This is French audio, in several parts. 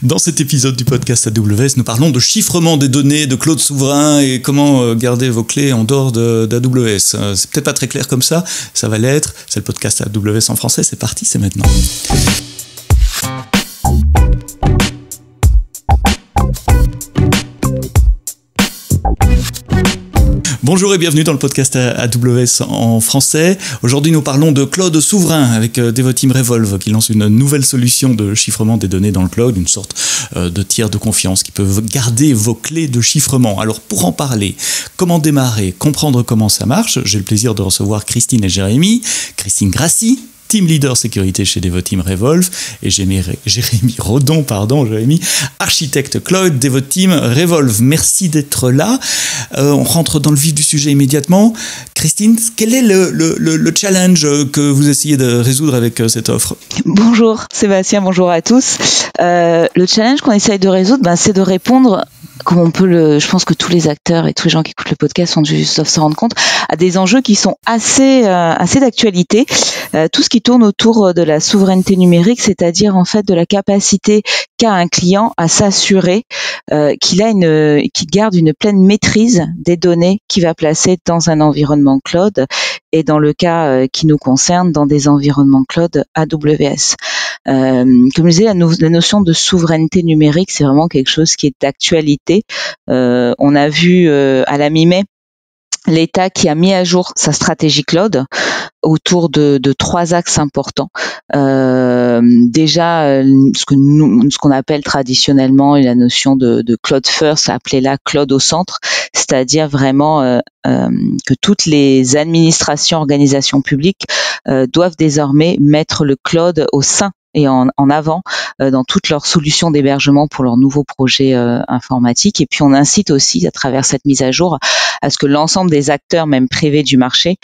Dans cet épisode du podcast AWS, nous parlons de chiffrement des données de cloud souverain et comment garder vos clés en dehors d'AWS. C'est peut-être pas très clair comme ça va l'être. C'est le podcast AWS en français, c'est parti, c'est maintenant. Bonjour et bienvenue dans le podcast AWS en français. Aujourd'hui, nous parlons de cloud souverain avec Devoteam Revolve qui lance une nouvelle solution de chiffrement des données dans le cloud, une sorte de tiers de confiance qui peut garder vos clés de chiffrement. Alors pour en parler, comment démarrer, comprendre comment ça marche, j'ai le plaisir de recevoir Christine et Jérémy. Christine Grassi, Team Leader Sécurité chez Devoteam Revolve, et Jérémy Rodon, architecte cloud Devoteam Revolve. Merci d'être là. On rentre dans le vif du sujet immédiatement. Christine, quel est le challenge que vous essayez de résoudre avec cette offre ? Bonjour Sébastien, bonjour à tous. Le challenge qu'on essaye de résoudre, c'est de répondre, comme on peut je pense que tous les acteurs et tous les gens qui écoutent le podcast doivent se rendre compte, à des enjeux qui sont assez d'actualité. Tout ce qui tourne autour de la souveraineté numérique, c'est-à-dire en fait de la capacité qu'a un client à s'assurer qu'il garde une pleine maîtrise des données qu'il va placer dans un environnement cloud et dans le cas qui nous concerne, dans des environnements cloud AWS. Comme je disais, la notion de souveraineté numérique, c'est vraiment quelque chose qui est d'actualité. On a vu à la mi-mai l'État qui a mis à jour sa stratégie cloud autour de 3 axes importants. Déjà, ce qu'on appelle traditionnellement la notion de cloud first, appelez-la cloud au centre, c'est-à-dire vraiment que toutes les administrations, organisations publiques doivent désormais mettre le cloud au sein et en avant dans toutes leurs solutions d'hébergement pour leurs nouveaux projets informatiques. Et puis on incite aussi à travers cette mise à jour à ce que l'ensemble des acteurs, même privés du marché,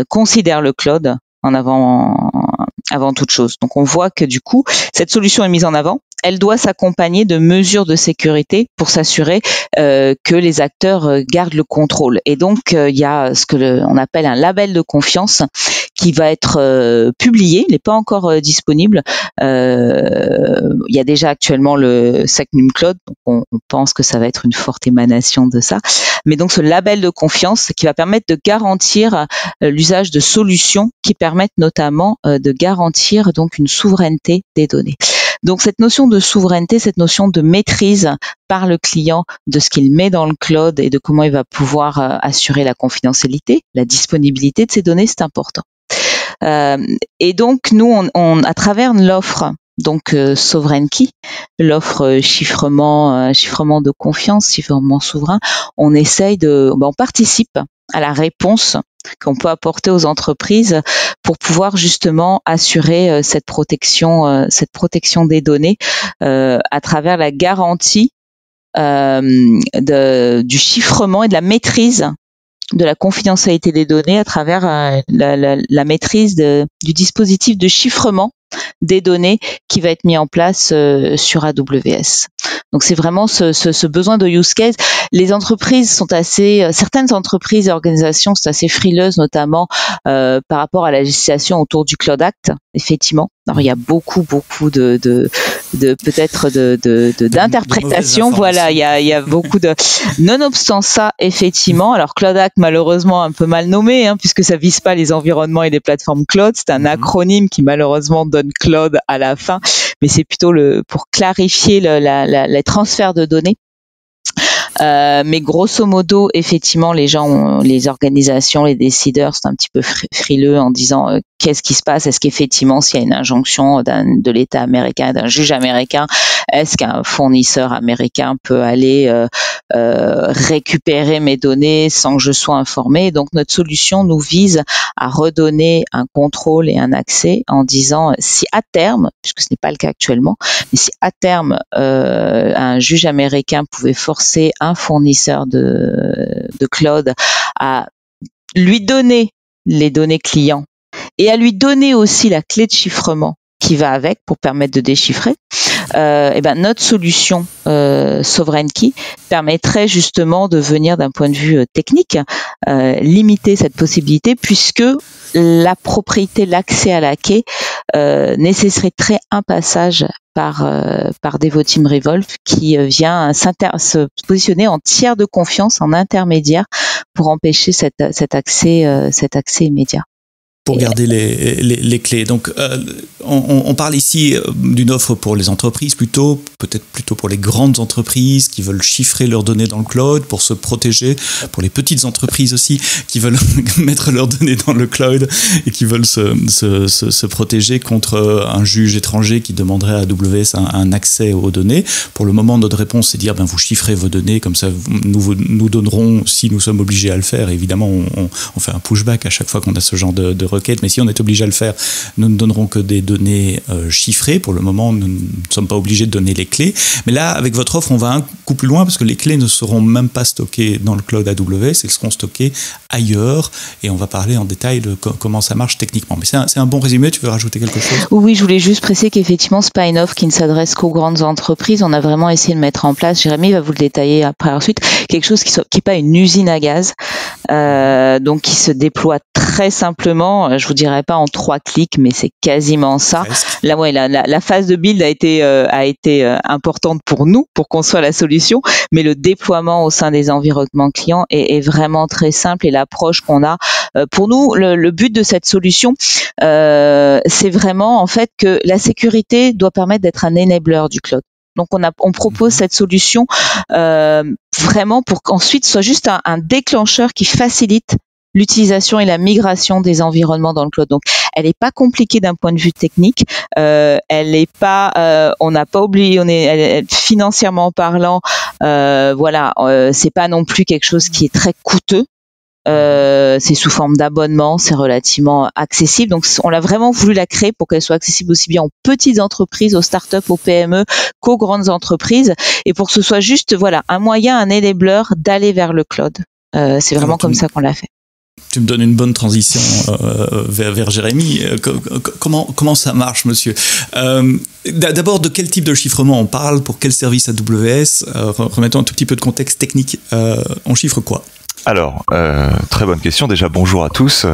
considèrent le cloud en avant toute chose. Donc on voit que du coup, cette solution est mise en avant. Elle doit s'accompagner de mesures de sécurité pour s'assurer que les acteurs gardent le contrôle. Et donc, il y a ce que on appelle un label de confiance qui va être publié. Il n'est pas encore disponible. Il y a déjà actuellement le SecNum Cloud, donc on pense que ça va être une forte émanation de ça. Mais donc, ce label de confiance qui va permettre de garantir l'usage de solutions qui permettent notamment de garantir donc une souveraineté des données. Donc cette notion de souveraineté, cette notion de maîtrise par le client de ce qu'il met dans le cloud et de comment il va pouvoir assurer la confidentialité, la disponibilité de ces données, c'est important. Et donc nous, on à travers l'offre donc Sovereign Key, l'offre chiffrement de confiance, chiffrement souverain, on essaye on participe à la réponse qu'on peut apporter aux entreprises pour pouvoir justement assurer cette protection des données à travers la garantie du chiffrement et de la maîtrise de la confidentialité des données à travers la maîtrise du dispositif de chiffrement des données qui va être mis en place sur AWS. Donc c'est vraiment ce besoin de use case. Les entreprises sont certaines entreprises et organisations sont assez frileuses, notamment par rapport à la législation autour du Cloud Act. Effectivement, alors il y a beaucoup d'interprétations. Voilà, il y a beaucoup de. Nonobstant ça, effectivement, alors Cloud Act malheureusement un peu mal nommé, puisque ça vise pas les environnements et les plateformes cloud. C'est un acronyme qui malheureusement donne cloud à la fin, mais c'est plutôt pour clarifier les transferts de données. Mais grosso modo, effectivement, les organisations, les décideurs sont un petit peu frileux en disant qu'est-ce qui se passe ? Est-ce qu'effectivement, s'il y a une injonction de l'État américain, d'un juge américain, est-ce qu'un fournisseur américain peut aller récupérer mes données sans que je sois informé ? Donc notre solution nous vise à redonner un contrôle et un accès en disant si à terme, puisque ce n'est pas le cas actuellement, mais si à terme un juge américain pouvait forcer un fournisseur de cloud à lui donner les données clients et à lui donner aussi la clé de chiffrement qui va avec pour permettre de déchiffrer, notre solution Sovereign Key permettrait justement de venir d'un point de vue technique limiter cette possibilité, puisque la propriété, l'accès à la clé nécessiterait un passage par Devoteam Revolve qui vient se positionner en tiers de confiance, en intermédiaire pour empêcher cet accès immédiat. Pour garder les clés. Donc, on parle ici d'une offre pour les entreprises peut-être plutôt pour les grandes entreprises qui veulent chiffrer leurs données dans le cloud pour se protéger, pour les petites entreprises aussi qui veulent mettre leurs données dans le cloud et qui veulent se protéger contre un juge étranger qui demanderait à AWS un accès aux données. Pour le moment, notre réponse, c'est de dire, vous chiffrez vos données, comme ça, nous donnerons, si nous sommes obligés à le faire, évidemment, on fait un pushback à chaque fois qu'on a ce genre de requête, mais si on est obligé à le faire, nous ne donnerons que des données chiffrées. Pour le moment, nous ne sommes pas obligés de donner les clés. Mais là, avec votre offre, on va un coup plus loin parce que les clés ne seront même pas stockées dans le cloud AWS, elles seront stockées ailleurs et on va parler en détail de comment ça marche techniquement. Mais c'est un bon résumé, tu veux rajouter quelque chose ? Oui, je voulais juste préciser qu'effectivement, c'est pas une offre qui ne s'adresse qu'aux grandes entreprises. On a vraiment essayé de mettre en place, Jérémy va vous le détailler après ensuite, quelque chose qui n'est pas une usine à gaz, donc qui se déploie très simplement, je vous dirais pas en 3 clics, mais c'est quasiment ça. Là, la phase de build a été importante pour nous, pour construire la solution, mais le déploiement au sein des environnements clients est vraiment très simple et l'approche qu'on a. Pour nous, le but de cette solution, c'est vraiment en fait que la sécurité doit permettre d'être un enabler du cloud. Donc on propose cette solution vraiment pour qu'ensuite ce soit juste un déclencheur qui facilite l'utilisation et la migration des environnements dans le cloud. Donc, elle n'est pas compliquée d'un point de vue technique. Elle n'est pas, on n'a pas oublié, financièrement parlant, c'est pas non plus quelque chose qui est très coûteux. C'est sous forme d'abonnement, c'est relativement accessible. Donc, on a vraiment voulu la créer pour qu'elle soit accessible aussi bien aux petites entreprises, aux startups, aux PME qu'aux grandes entreprises, et pour que ce soit juste, un moyen, un enabler d'aller vers le cloud. C'est vraiment comme ça qu'on l'a fait. Tu me donnes une bonne transition vers Jérémy. Comment ça marche, monsieur ? D'abord, de quel type de chiffrement on parle ? Pour quel service AWS ? Remettons un tout petit peu de contexte technique. On chiffre quoi ? Alors, très bonne question. Déjà, bonjour à tous.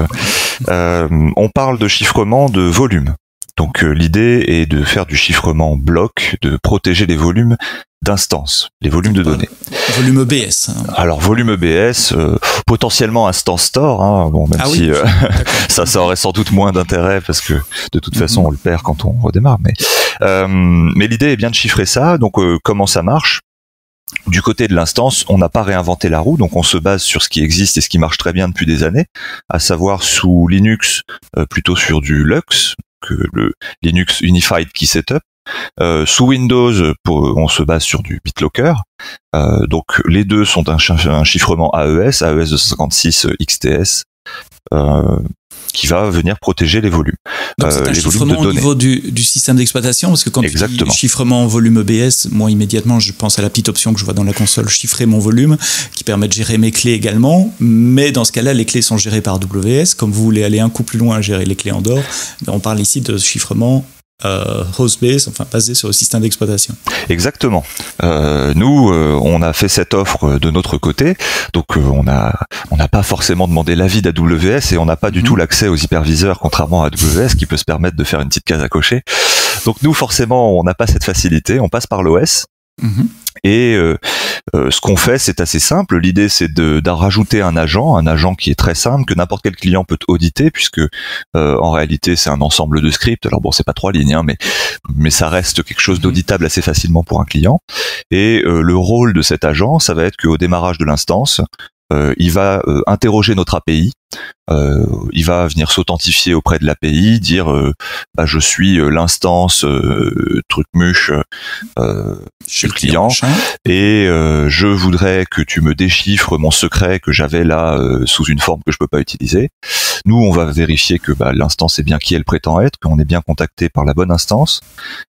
On parle de chiffrement de volume. Donc, l'idée est de faire du chiffrement bloc, de protéger les volumes d'instances, les volumes de données. Volume EBS. Alors, volume EBS, potentiellement instance store, même si ça aurait sans doute moins d'intérêt parce que de toute façon on le perd quand on redémarre. Mais l'idée est bien de chiffrer ça. Donc, comment ça marche ? Du côté de l'instance, on n'a pas réinventé la roue, donc on se base sur ce qui existe et ce qui marche très bien depuis des années, à savoir sous Linux, plutôt sur du Lux, que le Linux Unified Key Setup. Sous Windows, on se base sur du BitLocker. Donc les deux sont un chiffrement AES 256 XTS, qui va venir protéger les volumes. Donc c'est un chiffrement au niveau du système d'exploitation, parce que quand Exactement. tu dis chiffrement en volume EBS, moi immédiatement je pense à la petite option que je vois dans la console, chiffrer mon volume, qui permet de gérer mes clés également, mais dans ce cas-là, les clés sont gérées par AWS. Comme vous voulez aller un coup plus loin à gérer les clés en dehors, on parle ici de chiffrement host-based, basé sur le système d'exploitation. Exactement. Nous, on a fait cette offre de notre côté, donc on n'a pas forcément demandé l'avis d'AWS et on n'a pas du tout l'accès aux hyperviseurs, contrairement à AWS qui peut se permettre de faire une petite case à cocher. Donc nous, forcément, on n'a pas cette facilité, on passe par l'OS. Et ce qu'on fait, c'est assez simple. L'idée, c'est d'en rajouter un agent qui est très simple, que n'importe quel client peut auditer, puisque en réalité, c'est un ensemble de scripts. Alors bon, c'est pas 3 lignes, mais ça reste quelque chose d'auditable assez facilement pour un client. Et le rôle de cet agent, ça va être qu'au démarrage de l'instance, il va interroger notre API, il va venir s'authentifier auprès de l'API, dire je suis l'instance trucmuche chez le client et je voudrais que tu me déchiffres mon secret que j'avais là sous une forme que je peux pas utiliser. Nous, on va vérifier que l'instance est bien qui elle prétend être, qu'on est bien contacté par la bonne instance.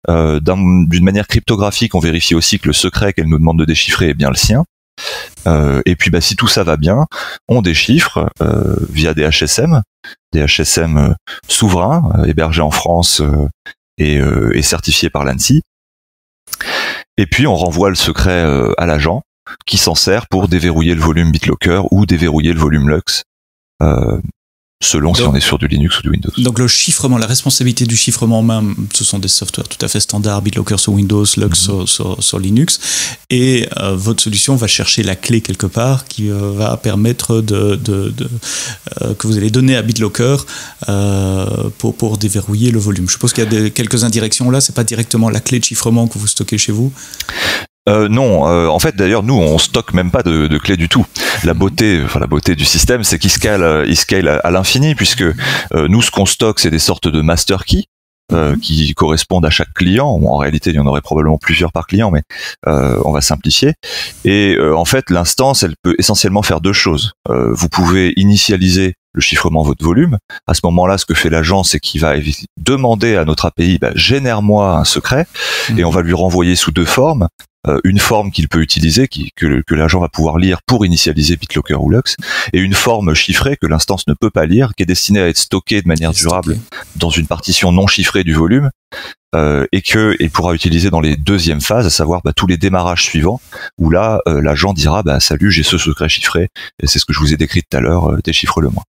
D'une manière cryptographique, on vérifie aussi que le secret qu'elle nous demande de déchiffrer est bien le sien. Et puis si tout ça va bien, on déchiffre via des HSM souverains hébergés en France et certifiés par l'ANSSI. Et puis on renvoie le secret à l'agent qui s'en sert pour déverrouiller le volume BitLocker ou déverrouiller le volume Lux selon si on est sur du Linux ou du Windows. Donc le chiffrement, la responsabilité du chiffrement même, ce sont des softwares tout à fait standards, BitLocker sur Windows, Lux sur Linux, et votre solution va chercher la clé quelque part qui va permettre que vous allez donner à BitLocker pour déverrouiller le volume. Je suppose qu'il y a quelques indirections là, c'est pas directement la clé de chiffrement que vous stockez chez vous? Non, en fait d'ailleurs nous on stocke même pas de clés du tout. La beauté du système, c'est qu'il scale à l'infini, puisque nous ce qu'on stocke c'est des sortes de master keys qui correspondent à chaque client. Bon, en réalité il y en aurait probablement plusieurs par client, mais on va simplifier. Et en fait l'instance elle peut essentiellement faire deux choses. Vous pouvez initialiser le chiffrement de votre volume. À ce moment-là, ce que fait l'agent, c'est qu'il va demander à notre API, génère-moi un secret, et on va lui renvoyer sous deux formes. Une forme qu'il peut utiliser, que l'agent va pouvoir lire pour initialiser BitLocker ou Lux, et une forme chiffrée que l'instance ne peut pas lire, qui est destinée à être stockée de manière durable dans une partition non chiffrée du volume, et qu'il pourra utiliser dans les deuxièmes phases, à savoir tous les démarrages suivants, où là, l'agent dira salut, j'ai ce secret chiffré, et c'est ce que je vous ai décrit tout à l'heure, déchiffre-le-moi.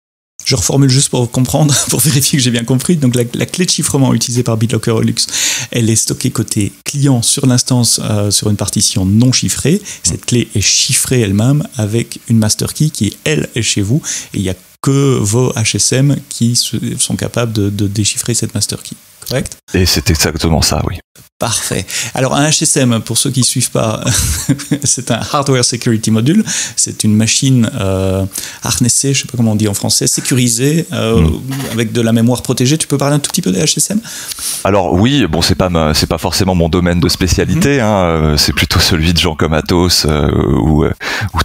Je reformule juste pour comprendre, pour vérifier que j'ai bien compris. Donc la clé de chiffrement utilisée par BitLocker ou Lux, elle est stockée côté client sur l'instance, sur une partition non chiffrée. Cette clé est chiffrée elle-même avec une master key qui, elle, est chez vous. Et il n'y a que vos HSM qui sont capables de déchiffrer cette master key. Correct ? Et c'est exactement ça, oui. Parfait. Alors un HSM, pour ceux qui ne suivent pas, c'est un Hardware Security Module. C'est une machine harnessée, je ne sais pas comment on dit en français, sécurisée, avec de la mémoire protégée. Tu peux parler un tout petit peu des HSM ? Alors oui, bon c'est pas forcément mon domaine de spécialité, c'est plutôt celui de gens comme Atos ou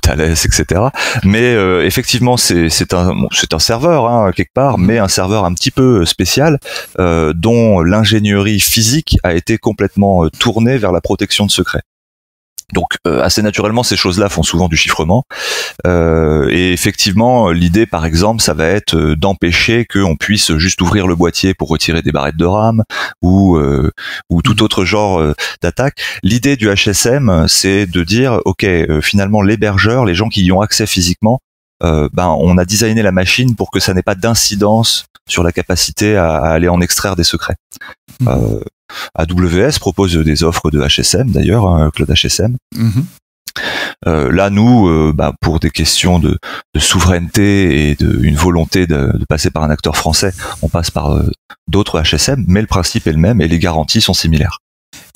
Thales, etc. Mais effectivement c'est un serveur quelque part, mais un serveur un petit peu spécial dont l'ingénierie physique a été complètement tournée vers la protection de secrets. Donc assez naturellement, ces choses-là font souvent du chiffrement. Et effectivement, l'idée, par exemple, ça va être d'empêcher qu'on puisse juste ouvrir le boîtier pour retirer des barrettes de RAM ou tout autre genre d'attaque. L'idée du HSM, c'est de dire, ok, finalement, l'hébergeur, les gens qui y ont accès physiquement, on a designé la machine pour que ça n'ait pas d'incidence sur la capacité à aller en extraire des secrets. AWS propose des offres de HSM d'ailleurs, Cloud HSM. Là, nous, pour des questions de souveraineté et une volonté de passer par un acteur français, on passe par d'autres HSM, mais le principe est le même et les garanties sont similaires.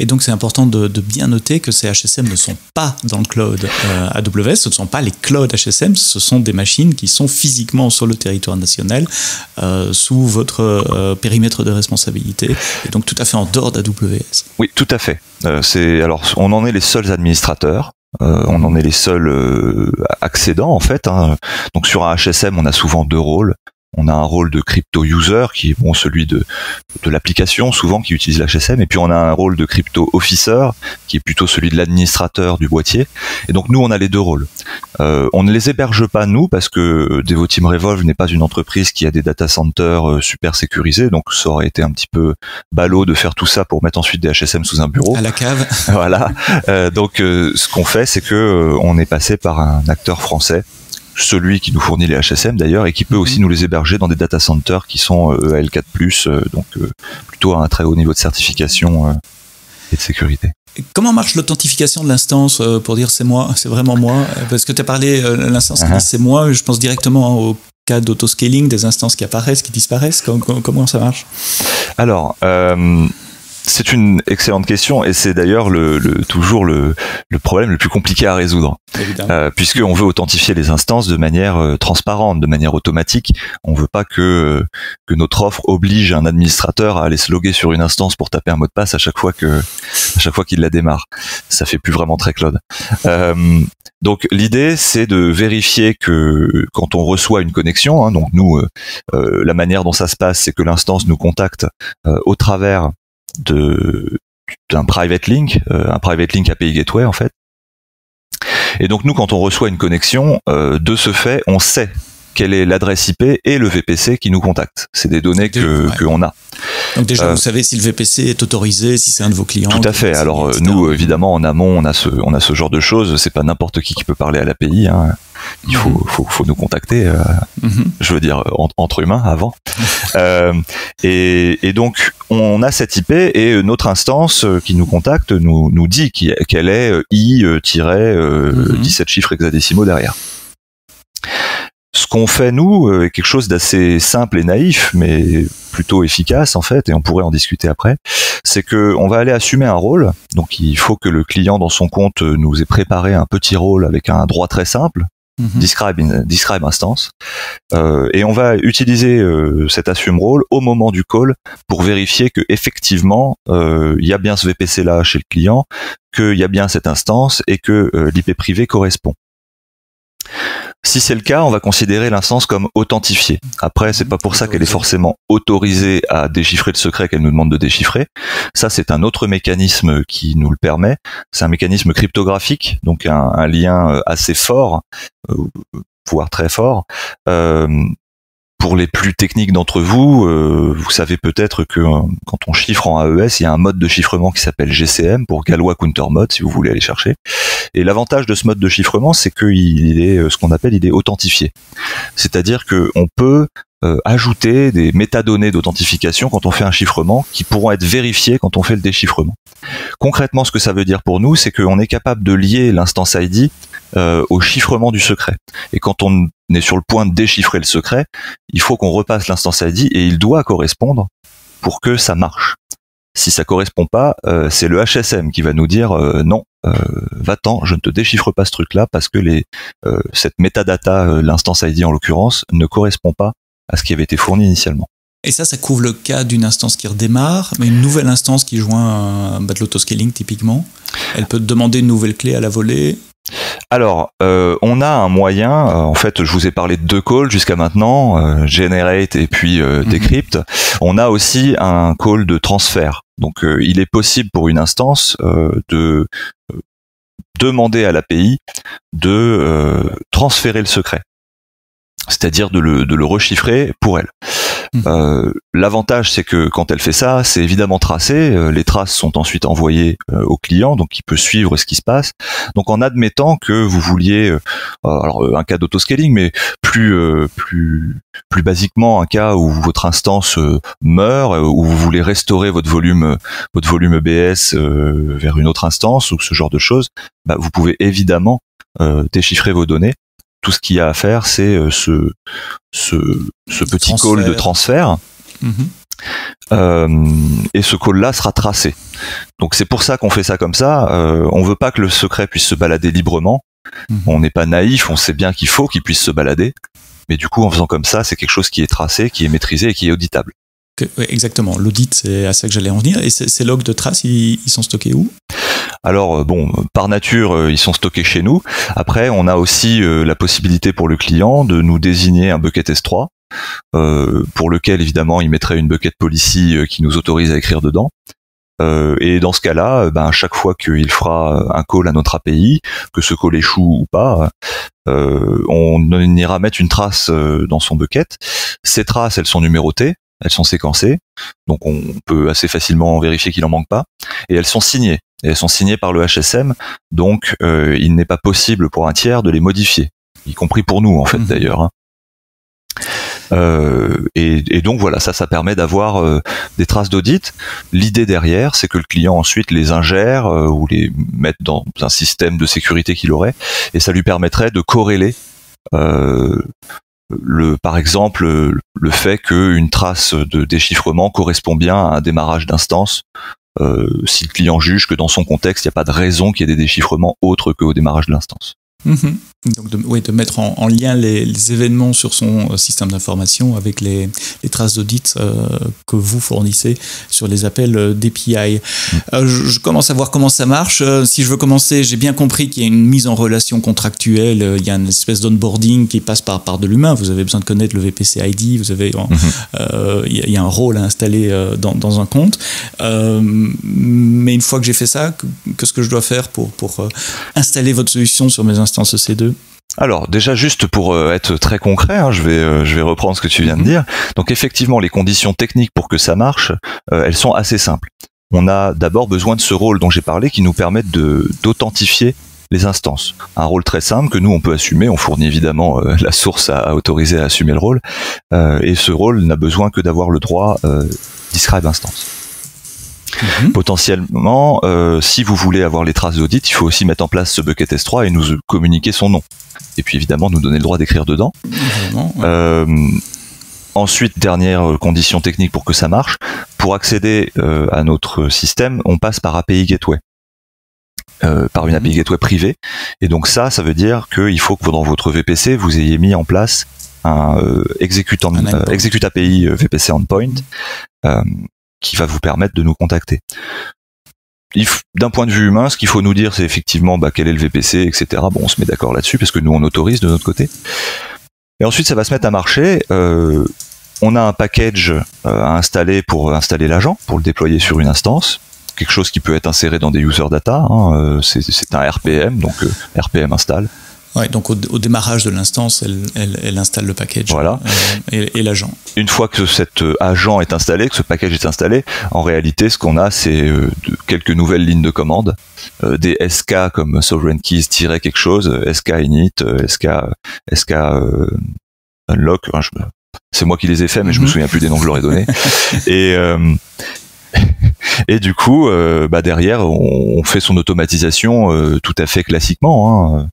Et donc c'est important de bien noter que ces HSM ne sont pas dans le cloud AWS, ce ne sont pas les clouds HSM, ce sont des machines qui sont physiquement sur le territoire national sous votre périmètre de responsabilité, et donc tout à fait en dehors d'AWS. Oui, tout à fait. Alors, on en est les seuls administrateurs. On en est les seuls accédants en fait. Donc sur un HSM, on a souvent deux rôles. On a un rôle de crypto user qui est celui de l'application souvent qui utilise l'HSM, et puis on a un rôle de crypto officer qui est plutôt celui de l'administrateur du boîtier. Et donc nous on a les deux rôles. On ne les héberge pas nous parce que Devoteam Revolve n'est pas une entreprise qui a des data centers super sécurisés, donc ça aurait été un petit peu ballot de faire tout ça pour mettre ensuite des HSM sous un bureau. À la cave. Voilà. Donc ce qu'on fait, c'est que on est passé par un acteur français, celui qui nous fournit les HSM d'ailleurs, et qui peut aussi nous les héberger dans des data centers qui sont EAL4+, donc plutôt à un très haut niveau de certification et de sécurité. Comment marche l'authentification de l'instance pour dire c'est moi, c'est vraiment moi? Parce que tu as parlé l'instance qui dit c'est moi, je pense directement au cas d'autoscaling, des instances qui apparaissent, qui disparaissent. Comment ça marche? Alors, c'est une excellente question, et c'est d'ailleurs toujours le problème le plus compliqué à résoudre, puisqu'on veut authentifier les instances de manière transparente, de manière automatique. On veut pas que notre offre oblige un administrateur à aller se loguer sur une instance pour taper un mot de passe à chaque fois qu'il la démarre. Ça fait plus vraiment très cloud. Donc l'idée, c'est de vérifier que quand on reçoit une connexion, donc nous, la manière dont ça se passe, c'est que l'instance nous contacte au travers d'un private link API Gateway en fait. Et donc nous, quand on reçoit une connexion, de ce fait, on sait quelle est l'adresse IP et le VPC qui nous contacte. C'est des données qu'on a. Donc déjà, vous savez si le VPC est autorisé, si c'est un de vos clients. Tout à fait. Alors nous, évidemment, en amont, on a ce genre de choses. C'est pas n'importe qui peut parler à l'API. Hein. Il faut nous contacter. Je veux dire entre humains avant. Et donc on a cette IP et notre instance qui nous contacte nous dit qu'elle est I-17 chiffres hexadécimaux derrière. Ce qu'on fait, nous, est quelque chose d'assez simple et naïf, mais plutôt efficace, en fait, et on pourrait en discuter après, c'est que on va aller assumer un rôle. Donc, il faut que le client, dans son compte, nous ait préparé un petit rôle avec un droit très simple, describe instance, et on va utiliser cet assume rôle au moment du call pour vérifier que effectivement il y a bien ce VPC là chez le client, qu'il y a bien cette instance et que l'IP privé correspond. Si c'est le cas, on va considérer l'instance comme authentifiée. Après, c'est pas pour ça qu'elle est forcément autorisée à déchiffrer le secret qu'elle nous demande de déchiffrer. Ça, c'est un autre mécanisme qui nous le permet. C'est un mécanisme cryptographique, donc un lien assez fort, voire très fort. Pour les plus techniques d'entre vous, vous savez peut-être que quand on chiffre en AES, il y a un mode de chiffrement qui s'appelle GCM, pour Galois Counter Mode, si vous voulez aller chercher. Et l'avantage de ce mode de chiffrement, c'est qu'il est ce qu'on appelle, il est authentifié. C'est-à-dire qu'on peut ajouter des métadonnées d'authentification quand on fait un chiffrement qui pourront être vérifiées quand on fait le déchiffrement. Concrètement, ce que ça veut dire pour nous, c'est qu'on est capable de lier l'instance ID au chiffrement du secret. Et quand on est sur le point de déchiffrer le secret, il faut qu'on repasse l'instance ID et il doit correspondre pour que ça marche. Si ça correspond pas, c'est le HSM qui va nous dire non, va-t'en, je ne te déchiffre pas ce truc-là parce que cette metadata, l'instance ID en l'occurrence, ne correspond pas à ce qui avait été fourni initialement. Et ça couvre le cas d'une instance qui redémarre, mais une nouvelle instance qui joint un l'autoscaling typiquement. Elle peut demander une nouvelle clé à la volée. Alors, on a un moyen, en fait, je vous ai parlé de 2 calls jusqu'à maintenant, generate et puis decrypt. On a aussi un call de transfert. Donc, il est possible pour une instance de demander à l'API de transférer le secret, c'est-à-dire de le rechiffrer pour elle. L'avantage, c'est que quand elle fait ça, c'est évidemment tracé. Les traces sont ensuite envoyées au client, donc il peut suivre ce qui se passe. Donc en admettant que vous vouliez, alors un cas d'autoscaling, mais plus basiquement un cas où votre instance meurt, où vous voulez restaurer votre volume EBS vers une autre instance ou ce genre de choses, bah, vous pouvez évidemment déchiffrer vos données. Tout ce qu'il y a à faire, c'est ce petit call de transfert. Et ce call-là sera tracé. Donc c'est pour ça qu'on fait ça comme ça. On veut pas que le secret puisse se balader librement. On n'est pas naïf, on sait bien qu'il faut qu'il puisse se balader. Mais du coup, en faisant comme ça, c'est quelque chose qui est tracé, qui est maîtrisé et qui est auditable. Oui, exactement. L'audit, c'est à ça que j'allais en venir. Et ces logs de traces, ils sont stockés où ? Alors bon, par nature, ils sont stockés chez nous. Après, on a aussi la possibilité pour le client de nous désigner un bucket S3, pour lequel évidemment il mettrait une bucket policy qui nous autorise à écrire dedans. Et dans ce cas-là, chaque fois qu'il fera un call à notre API, que ce call échoue ou pas, on ira mettre une trace dans son bucket. Ces traces, elles sont numérotées, elles sont séquencées, donc on peut assez facilement vérifier qu'il n'en manque pas, et elles sont signées. Et elles sont signées par le HSM, donc il n'est pas possible pour un tiers de les modifier, y compris pour nous en fait d'ailleurs. Hein. Et donc voilà, ça permet d'avoir des traces d'audit. L'idée derrière, c'est que le client ensuite les ingère ou les mette dans un système de sécurité qu'il aurait, et ça lui permettrait de corréler par exemple le fait qu'une trace de déchiffrement correspond bien à un démarrage d'instance. Si le client juge que dans son contexte, il n'y a pas de raison qu'il y ait des déchiffrements autres qu'au démarrage de l'instance. Donc de mettre en lien les événements sur son système d'information avec les traces d'audit que vous fournissez sur les appels d'API. Je commence à voir comment ça marche. Si je veux commencer, j'ai bien compris qu'il y a une mise en relation contractuelle, il y a une espèce d'onboarding qui passe par de l'humain. Vous avez besoin de connaître le VPC ID, vous avez il y a un rôle à installer dans un compte. Mais une fois que j'ai fait ça, qu'est-ce que je dois faire pour installer votre solution sur mes instances EC2 ? Alors déjà juste pour être très concret, je vais reprendre ce que tu viens de dire. Donc effectivement, les conditions techniques pour que ça marche, elles sont assez simples. On a d'abord besoin de ce rôle dont j'ai parlé qui nous permet d'authentifier les instances. Un rôle très simple que nous on peut assumer. On fournit évidemment la source à autoriser à assumer le rôle, et ce rôle n'a besoin que d'avoir le droit describe instance. Potentiellement, si vous voulez avoir les traces d'audit, il faut aussi mettre en place ce bucket S3 et nous communiquer son nom. Et puis évidemment nous donner le droit d'écrire dedans. Ensuite, dernière condition technique pour que ça marche, pour accéder à notre système, on passe par API Gateway. Par une API Gateway privée. Et donc ça veut dire qu'il faut que dans votre VPC, vous ayez mis en place un execute API VPC Endpoint qui va vous permettre de nous contacter. D'un point de vue humain, ce qu'il faut nous dire, c'est effectivement quel est le VPC, etc. Bon, on se met d'accord là-dessus parce que nous, on autorise de notre côté. Et ensuite, ça va se mettre à marcher. On a un package à installer pour installer l'agent, pour le déployer sur une instance. Quelque chose qui peut être inséré dans des user data. C'est un RPM, donc RPM install. Ouais, donc au démarrage de l'instance, elle installe le package, voilà. Et l'agent. Une fois que cet agent est installé, que ce package est installé, en réalité, ce qu'on a, c'est quelques nouvelles lignes de commande, des SK comme sovereign keys quelque chose, SK init, SK unlock. C'est moi qui les ai faits, mais je me souviens plus des noms que je leur ai donnés. Et du coup, derrière, on fait son automatisation tout à fait classiquement.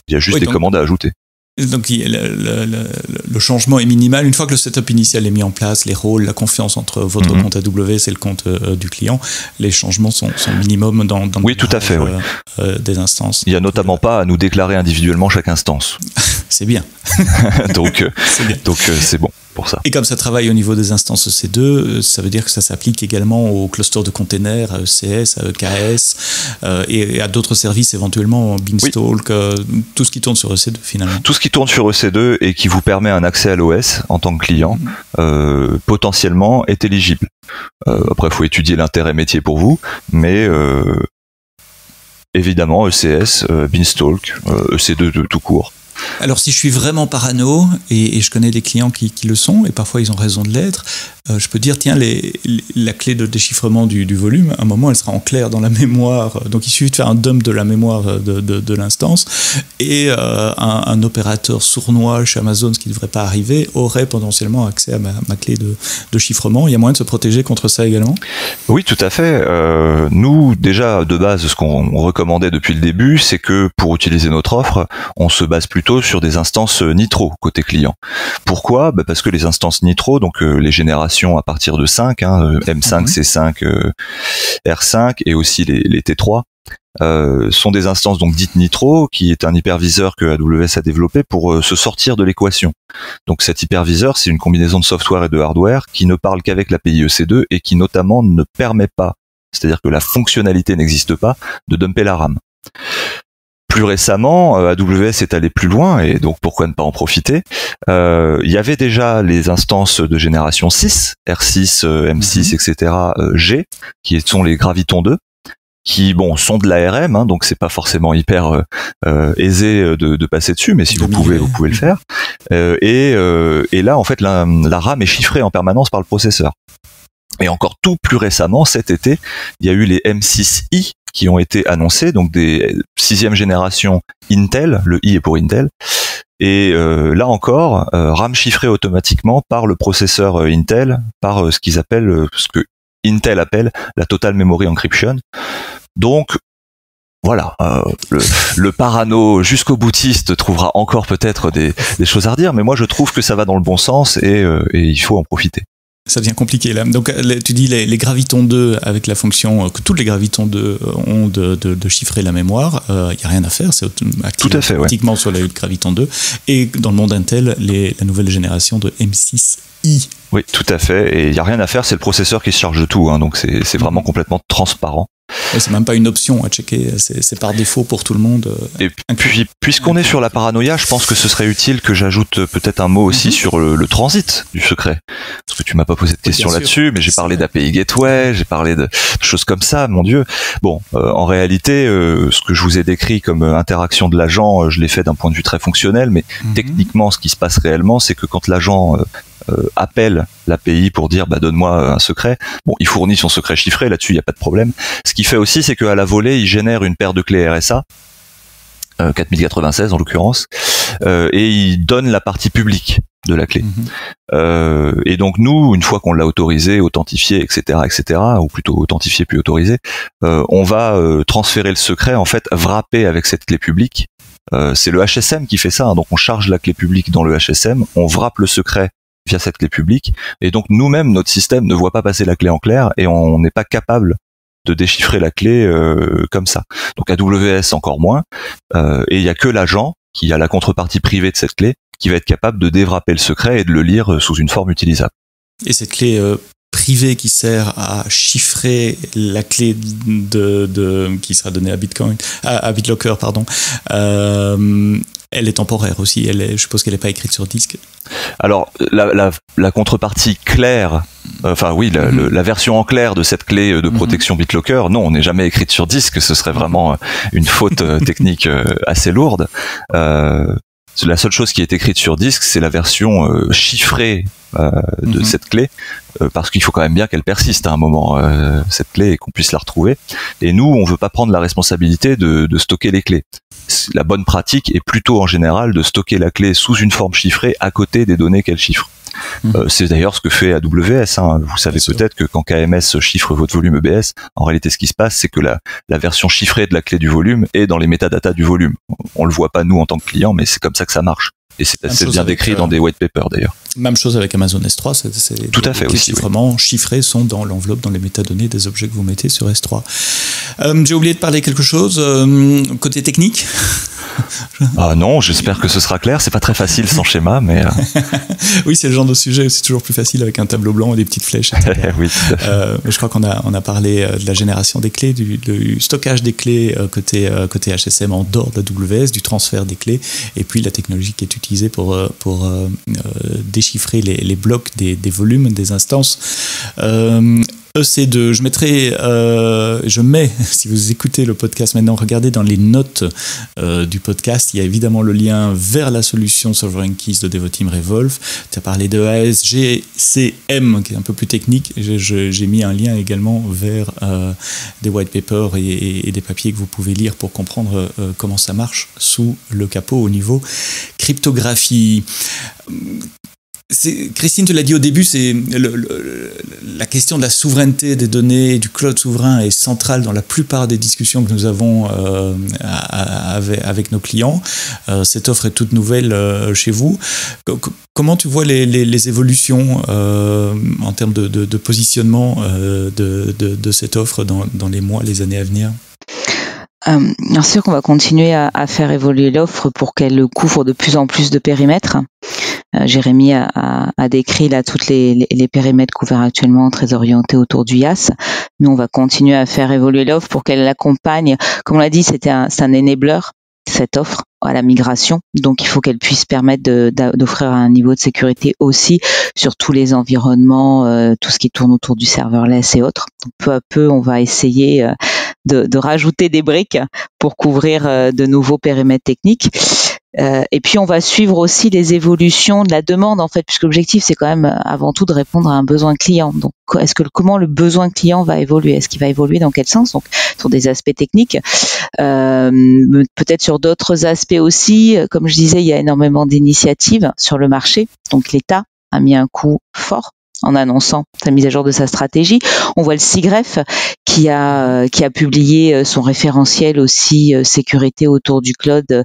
Il y a juste des commandes à ajouter. Donc le changement est minimal. Une fois que le setup initial est mis en place, les rôles, la confiance entre votre compte AWS et le compte du client, les changements sont minimum dans oui, tout à fait, des instances. Il n'y a notamment pas à nous déclarer individuellement chaque instance. C'est bien. donc c'est bon pour ça. Et comme ça travaille au niveau des instances EC2, ça veut dire que ça s'applique également aux clusters de containers, à ECS, à EKS, et à d'autres services éventuellement, Beanstalk, tout ce qui tourne sur EC2 finalement. Tout ce qui tourne sur EC2 et qui vous permet un accès à l'OS en tant que client, potentiellement est éligible. Après, il faut étudier l'intérêt métier pour vous, mais évidemment ECS, Beanstalk, EC2 de tout court. Alors si je suis vraiment parano, et je connais des clients qui le sont, et parfois ils ont raison de l'être, je peux dire, tiens, la clé de déchiffrement du volume, à un moment elle sera en clair dans la mémoire, donc il suffit de faire un dump de la mémoire de l'instance, et un opérateur sournois chez Amazon, ce qui ne devrait pas arriver, aurait potentiellement accès à ma clé de chiffrement. Il y a moyen de se protéger contre ça également ? Oui, tout à fait. Nous, déjà, de base, ce qu'on recommandait depuis le début, c'est que pour utiliser notre offre, on se base plutôt sur des instances Nitro côté client. Pourquoi ? Parce que les instances Nitro, donc les générations à partir de 5, M5, C5, R5 et aussi les T3, sont des instances donc dites Nitro, qui est un hyperviseur que AWS a développé pour se sortir de l'équation. Donc cet hyperviseur, c'est une combinaison de software et de hardware qui ne parle qu'avec l'API EC2 et qui notamment ne permet pas, c'est-à-dire que la fonctionnalité n'existe pas, de dumper la RAM. Plus récemment, AWS est allé plus loin, et donc pourquoi ne pas en profiter. Il y avait déjà les instances de génération 6, R6, M6, etc., G, qui sont les Graviton 2, qui sont de l'ARM, donc c'est pas forcément hyper aisé de passer dessus, mais si vous pouvez le faire. Et là, en fait, la RAM est chiffrée en permanence par le processeur. Et encore tout plus récemment, cet été, il y a eu les M6i qui ont été annoncés, donc des 6e génération Intel, le I est pour Intel, et là encore, RAM chiffrée automatiquement par le processeur Intel, par ce qu'ils appellent, ce que Intel appelle la Total Memory Encryption. Donc voilà, le parano jusqu'au boutiste trouvera encore peut-être des choses à redire, mais moi je trouve que ça va dans le bon sens et il faut en profiter. Ça devient compliqué là. Donc tu dis les Graviton 2 avec la fonction que tous les Graviton 2 ont de chiffrer la mémoire. Il n'y a rien à faire, c'est automatiquement sur la Graviton 2. Et dans le monde Intel, la nouvelle génération de M6i. Oui, tout à fait. Et il n'y a rien à faire, c'est le processeur qui se charge de tout. Donc c'est vraiment complètement transparent. Et c'est même pas une option à checker, c'est par défaut pour tout le monde. Et puis, puisqu'on est sur la paranoïa, je pense que ce serait utile que j'ajoute peut-être un mot aussi sur le transit du secret. Parce que tu m'as pas posé de question là-dessus, mais j'ai parlé d'API Gateway, j'ai parlé de choses comme ça, mon Dieu. Bon, en réalité, ce que je vous ai décrit comme interaction de l'agent, je l'ai fait d'un point de vue très fonctionnel, mais techniquement, ce qui se passe réellement, c'est que quand l'agent appelle l'API pour dire donne-moi un secret, bon, il fournit son secret chiffré, là-dessus il n'y a pas de problème. Ce qu'il fait aussi, c'est qu'à la volée, il génère une paire de clés RSA, 4096 en l'occurrence, et il donne la partie publique de la clé. Et donc nous, une fois qu'on l'a autorisé, authentifié, etc., ou plutôt authentifié puis autorisé, on va transférer le secret, en fait, wrapper avec cette clé publique. C'est le HSM qui fait ça, hein, donc on charge la clé publique dans le HSM, on wrappe le secret via cette clé publique, et donc nous-mêmes, notre système ne voit pas passer la clé en clair, et on n'est pas capable de déchiffrer la clé comme ça. Donc AWS encore moins, et il y a que l'agent qui a la contrepartie privée de cette clé qui va être capable de déwrapper le secret et de le lire sous une forme utilisable. Et cette clé privée qui sert à chiffrer la clé qui sera donnée à BitLocker, pardon, elle est temporaire aussi. Je suppose qu'elle n'est pas écrite sur disque. Alors la contrepartie claire, la version en clair de cette clé de protection BitLocker, non, on n'est jamais écrite sur disque. Ce serait vraiment une faute technique assez lourde. La seule chose qui est écrite sur disque, c'est la version chiffrée de cette clé, parce qu'il faut quand même bien qu'elle persiste à un moment, cette clé, et qu'on puisse la retrouver. Et nous, on veut pas prendre la responsabilité de stocker les clés. La bonne pratique est plutôt en général de stocker la clé sous une forme chiffrée à côté des données qu'elle chiffre. C'est d'ailleurs ce que fait AWS. Hein. Vous savez peut-être que quand KMS chiffre votre volume EBS, en réalité ce qui se passe, c'est que la version chiffrée de la clé du volume est dans les métadatas du volume. On le voit pas nous en tant que client, mais c'est comme ça que ça marche. Et c'est assez bien décrit dans des white papers d'ailleurs. Même chose avec Amazon S3, tout à fait les aussi. chiffrements chiffrés sont dans l'enveloppe, dans les métadonnées des objets que vous mettez sur S3. J'ai oublié de parler quelque chose côté technique. Ah non, j'espère que ce sera clair. C'est pas très facile sans schéma, mais oui, c'est le genre de sujet où c'est toujours plus facile avec un tableau blanc et des petites flèches. Oui. Mais je crois qu'on a parlé de la génération des clés, du stockage des clés côté HSM en dehors de l'AWS, du transfert des clés, et puis la technologie qui est utilisée pour déchiffrer les blocs des volumes, des instances. EC2, je mets, si vous écoutez le podcast maintenant, regardez dans les notes du podcast, il y a évidemment le lien vers la solution Sovereign Keys de Devoteam Revolve. Tu as parlé de ASGCM, qui est un peu plus technique. J'ai mis un lien également vers des white papers et des papiers que vous pouvez lire pour comprendre comment ça marche sous le capot au niveau cryptographie. Christine, tu l'as dit au début, la question de la souveraineté des données et du cloud souverain est centrale dans la plupart des discussions que nous avons avec nos clients. Cette offre est toute nouvelle chez vous. Comment tu vois les évolutions en termes de positionnement de cette offre dans les mois, les années à venir ? Bien sûr qu'on va continuer à faire évoluer l'offre pour qu'elle couvre de plus en plus de périmètres. Jérémy a décrit là toutes les périmètres couverts actuellement, très orientés autour du IaaS. Nous, on va continuer à faire évoluer l'offre pour qu'elle l'accompagne. Comme on l'a dit, c'est un enabler, cette offre, à la migration. Donc, il faut qu'elle puisse permettre d'offrir un niveau de sécurité aussi sur tous les environnements, tout ce qui tourne autour du serverless et autres. Donc, peu à peu, on va essayer de rajouter des briques pour couvrir de nouveaux périmètres techniques. Et puis on va suivre aussi les évolutions de la demande, en fait, puisque l'objectif c'est quand même avant tout de répondre à un besoin client. Donc comment le besoin client va évoluer ? Est-ce qu'il va évoluer dans quel sens ? Donc sur des aspects techniques, peut-être sur d'autres aspects aussi. Comme je disais, il y a énormément d'initiatives sur le marché. Donc l'État a mis un coup fort en annonçant sa mise à jour de sa stratégie. On voit le SIGREF qui a publié son référentiel aussi sécurité autour du cloud,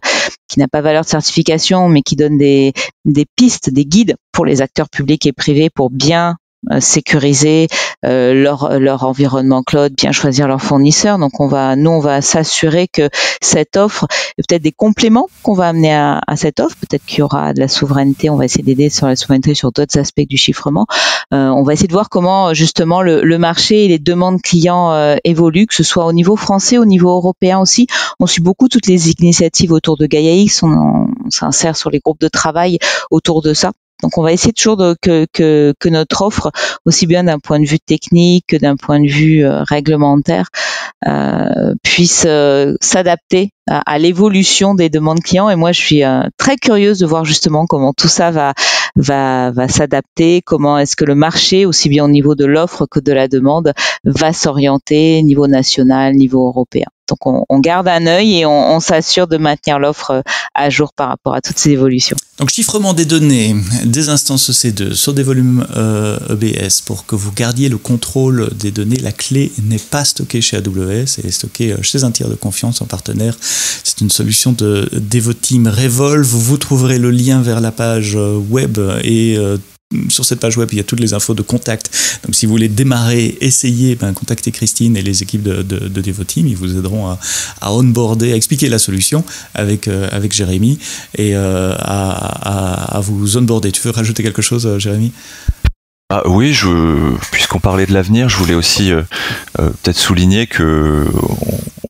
qui n'a pas valeur de certification, mais qui donne des pistes, des guides pour les acteurs publics et privés pour bien sécuriser leur environnement cloud, bien choisir leurs fournisseurs. Donc on va s'assurer que cette offre, peut-être des compléments qu'on va amener à cette offre, peut-être qu'il y aura de la souveraineté, on va essayer d'aider sur la souveraineté sur d'autres aspects du chiffrement. On va essayer de voir comment justement le marché et les demandes clients évoluent, que ce soit au niveau français, au niveau européen aussi. On suit beaucoup toutes les initiatives autour de Gaia-X, on s'insère sur les groupes de travail autour de ça. Donc on va essayer toujours que notre offre, aussi bien d'un point de vue technique que d'un point de vue réglementaire, puisse s'adapter à l'évolution des demandes clients. Et moi, je suis très curieuse de voir justement comment tout ça va s'adapter, comment est-ce que le marché, aussi bien au niveau de l'offre que de la demande, va s'orienter niveau national, niveau européen. Donc on garde un œil et on s'assure de maintenir l'offre à jour par rapport à toutes ces évolutions. Donc chiffrement des données, des instances EC2 sur des volumes EBS pour que vous gardiez le contrôle des données. La clé n'est pas stockée chez AWS, elle est stockée chez un tiers de confiance en partenaire. C'est une solution de Devoteam Revolve. Vous trouverez le lien vers la page web et sur cette page web, il y a toutes les infos de contact. Donc, si vous voulez démarrer, essayez, contactez Christine et les équipes de Devoteam. Ils vous aideront à onboarder, à expliquer la solution avec Jérémy et à vous onboarder. Tu veux rajouter quelque chose, Jérémy ? Ah oui, puisqu'on parlait de l'avenir, je voulais aussi peut-être souligner que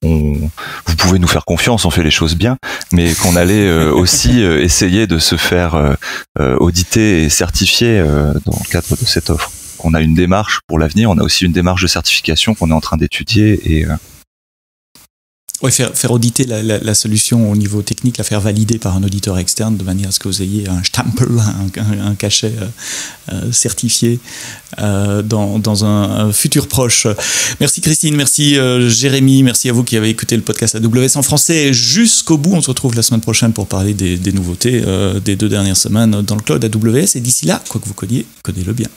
vous pouvez nous faire confiance, on fait les choses bien, mais qu'on allait aussi essayer de se faire auditer et certifier dans le cadre de cette offre. On a une démarche pour l'avenir, on a aussi une démarche de certification qu'on est en train d'étudier et oui, faire auditer la solution au niveau technique, la faire valider par un auditeur externe de manière à ce que vous ayez un stempel, un cachet certifié dans un futur proche. Merci Christine, merci Jérémy, merci à vous qui avez écouté le podcast AWS en français jusqu'au bout. On se retrouve la semaine prochaine pour parler des nouveautés des 2 dernières semaines dans le cloud AWS. Et d'ici là, quoi que vous connaiez, codez-le bien.